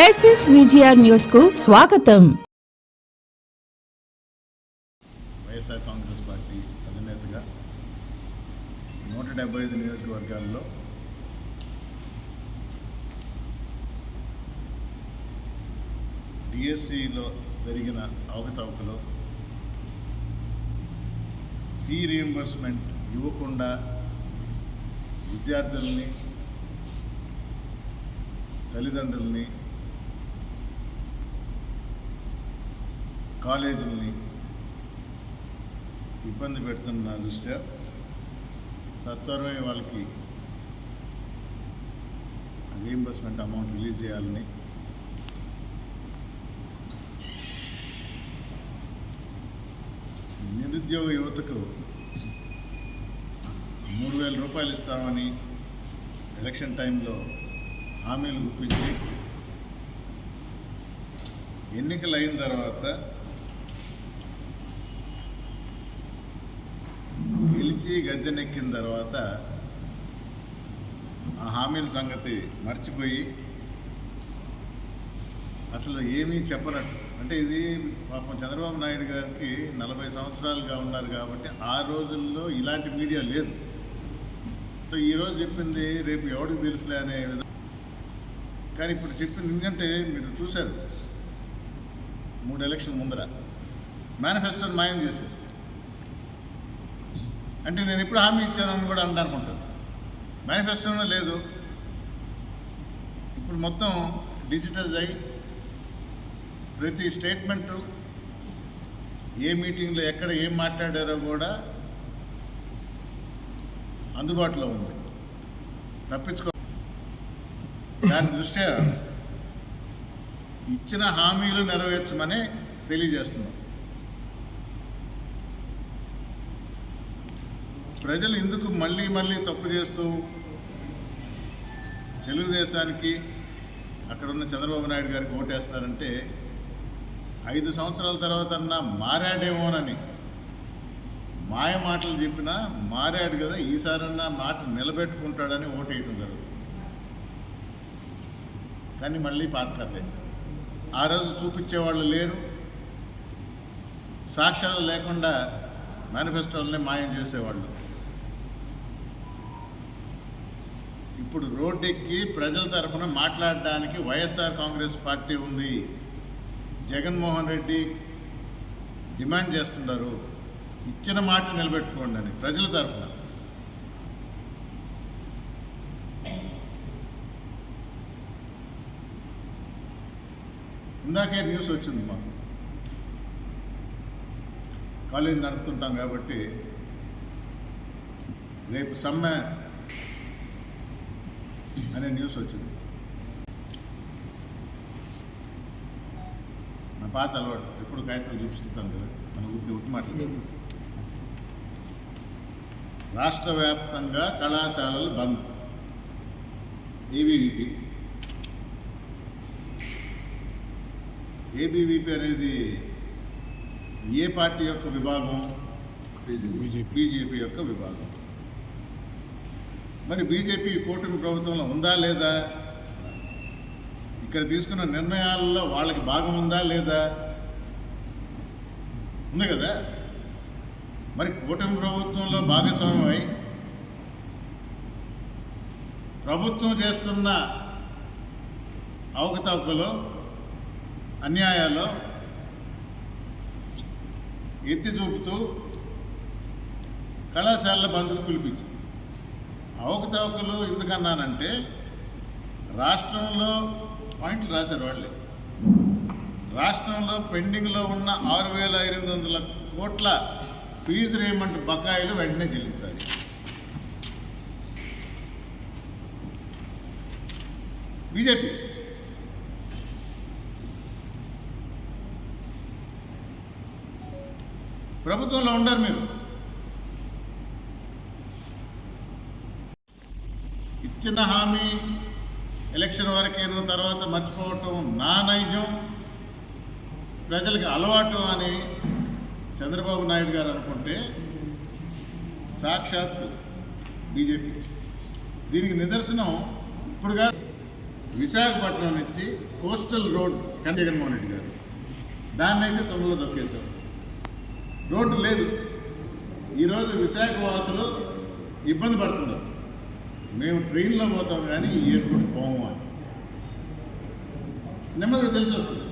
Crisis VGR news కు స్వాగతం. YSR Congress party అధినేతగా 175 నియోజకవర్గాల్లో డిఎస్సిలో జరిగిన అవకతవకలు, ఫీ రీయింబర్స్మెంట్ ఇవ్వకుండా విద్యార్థుల్ని, తల్లిదండ్రుల్ని, కాలేజీలని ఇబ్బంది పెడుతున్న దృష్ట్యా సత్వరమే వాళ్ళకి రీయింబర్స్మెంట్ అమౌంట్ రిలీజ్ చేయాలని, నిరుద్యోగ యువతకు 3,000 రూపాయలు ఇస్తామని ఎలక్షన్ టైంలో హామీలు గుప్పించి ఎన్నికలు అయిన తర్వాత గెలిచి గద్దెనెక్కిన తర్వాత ఆ హామీల సంగతి మర్చిపోయి అసలు ఏమీ చెప్పనట్టు. అంటే ఇది పాపం చంద్రబాబు నాయుడు గారికి 40 సంవత్సరాలుగా ఉన్నారు కాబట్టి ఆ రోజుల్లో ఇలాంటి మీడియా లేదు. సో ఈరోజు చెప్పింది రేపు ఎవరికి తెలుసులే అనే విధంగా. కానీ ఇప్పుడు చెప్పింది ఎందుకంటే మీరు చూశారు, 3 ఎలక్షన్ ముందర మేనిఫెస్టోని మాయం చేశారు. అంటే నేను ఎప్పుడు హామీ ఇచ్చానని కూడా అనుకుంటాను. మేనిఫెస్టోనే లేదు. ఇప్పుడు మొత్తం డిజిటైజ్ అయ్యి ప్రతి స్టేట్మెంటు ఏ మీటింగ్లో ఎక్కడ ఏం మాట్లాడారో కూడా అందుబాటులో ఉంది. తప్పించుకో. దాని దృష్ట్యా ఇచ్చిన హామీలు నెరవేర్చమని తెలియజేస్తున్నాం. ప్రజలు ఎందుకు మళ్ళీ మళ్ళీ తప్పు చేస్తూ తెలుగుదేశానికి అక్కడున్న చంద్రబాబు నాయుడు గారికి ఓటేస్తారంటే 5 సంవత్సరాల తర్వాత మారాడేమోనని మాయ మాటలు చెప్పినా మారాడు కదా, ఈసారన్నా మాట నిలబెట్టుకుంటాడని ఓటేయటం జరుగుతుంది. కానీ మళ్ళీ పాత కథే. ఆ రోజు చూపించేవాళ్ళు లేరు, సాక్ష్యాలు లేకుండా మేనిఫెస్టోలనే మాయం చేసేవాళ్ళు. ఇప్పుడు రోడ్డెక్కి ప్రజల తరఫున మాట్లాడడానికి వైఎస్ఆర్ కాంగ్రెస్ పార్టీ ఉంది. జగన్మోహన్ రెడ్డి డిమాండ్ చేస్తున్నారు, ఇచ్చిన మాట నిలబెట్టుకోండి అని ప్రజల తరఫున. ఇందాకే న్యూస్ వచ్చింది మాకు, కాలేజీ నడుపుతుంటాం కాబట్టి రేపు సమ్మె అనే న్యూస్ వచ్చింది. నా పాత అలవాటు, ఎప్పుడు కాగితాలు చూపిస్తుంటాను కదా, మన ఉట్టి మాట్లాడుతుంది. రాష్ట్ర వ్యాప్తంగా కళాశాలలు బంద్. ఏబీవీపీ అనేది ఏ పార్టీ యొక్క విభాగం? బీజేపీ యొక్క విభాగం. మరి బీజేపీ కూటమి ప్రభుత్వంలో ఉందా లేదా? ఇక్కడ తీసుకున్న నిర్ణయాల్లో వాళ్ళకి భాగం ఉందా లేదా? ఉంది కదా. మరి కూటమి ప్రభుత్వంలో భాగస్వామ్యమై ప్రభుత్వం చేస్తున్న అవకతవకలు, అన్యాయాలు ఎత్తి చూపుతూ కళాశాలల బంధుకు పిలిపించు. అవకతవకలు ఎందుకన్నానంటే రాష్ట్రంలో పాయింట్లు రాశారు వాళ్ళే. రాష్ట్రంలో పెండింగ్లో ఉన్న 6,500 కోట్ల ఫీజు రీయింబర్స్మెంట్ బకాయిలు వెంటనే చెల్లించాలి. బీజేపీ ప్రభుత్వంలో ఉండరు. మీరు ఇచ్చిన హామీ ఎలక్షన్ వరకేనో తర్వాత మర్చిపోవటం నా నైజం, ప్రజలకు అలవాటు అని చంద్రబాబు నాయుడు గారు అనుకుంటే సాక్షాత్ బీజేపీ దీనికి నిదర్శనం. ఇప్పుడుగా విశాఖపట్నం నుంచి కోస్టల్ రోడ్ జగన్మోహన్ రెడ్డి గారు దాన్ని అయితే తొమ్మిదిలో దొక్కేశారు. రోడ్డు లేదు. ఈరోజు విశాఖ వాసులు ఇబ్బంది పడుతున్నారు. మేము ట్రైన్లో పోతాం కానీ ఈ ఎయిర్పోర్ట్ పోము అని నెమ్మదిగా తెలిసి వస్తుంది.